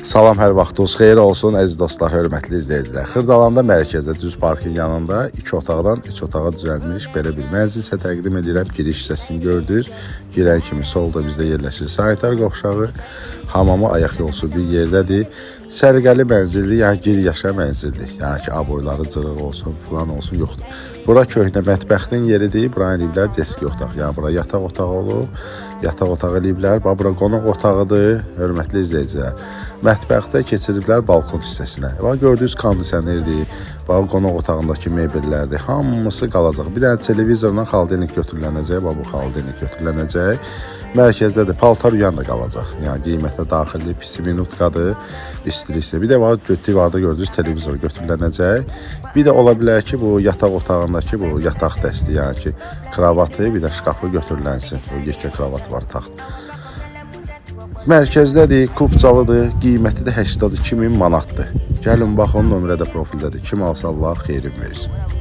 Salam, hər vaxtınız xeyir olsun, əziz dostlar, hörmətli izləyicilər. Xırdalanda mərkəzdə düz parkın yanında 2 otaqdan 3 otağa düzəlmiş belə bir mənzil sizə təqdim edirəm. Giriş hissəsini gördünüz. Girən kimi solda bizdə yerləşir sanitar qovşağı, hamamı ayaq yolsu bir yerdədir. Sərgəli mənzildir, yəni gir yaşa mənzildir. Yəni ki, aboyları cırıq olsun, falan olsun, yoxdur. Bura köhnə mətbəxtin yeridir, bura eləyiblər deski otaq. Yəni bura yataq otağı olub, yataq otağı eləyiblər. Bura qonaq otağıdır, hörmətli izləyicilər. Mətbəxdə keçiriblər balkon hissəsinə. Gördüyünüz kondisionerdir, qonaq otağındakı mebellərdir. Hamısı qalacaq. Bir dənə televizorla xaldenik götürülənəcək, bu xaldenik götürülənəcək. Mərkəzdə də paltar yuyan da qalacaq. Yəni qiymətə daxilli pis minutkadır, istilisi. Bir də var, divarda gördüyünüz televizor götürülənəcək. Bir də ola bilər ki, bu yataq otağındakı bu yataq dəsti, yəni ki, kravatı, bir də şkafı götürülənsin. Bu yekə kravat var, taxt. Mərkəzdədir, kupçalıdır, qiyməti də 82.000 manatdır. Gəlin baxın, nömrədə profildədir. Kim alsa Allah xeyrin versin.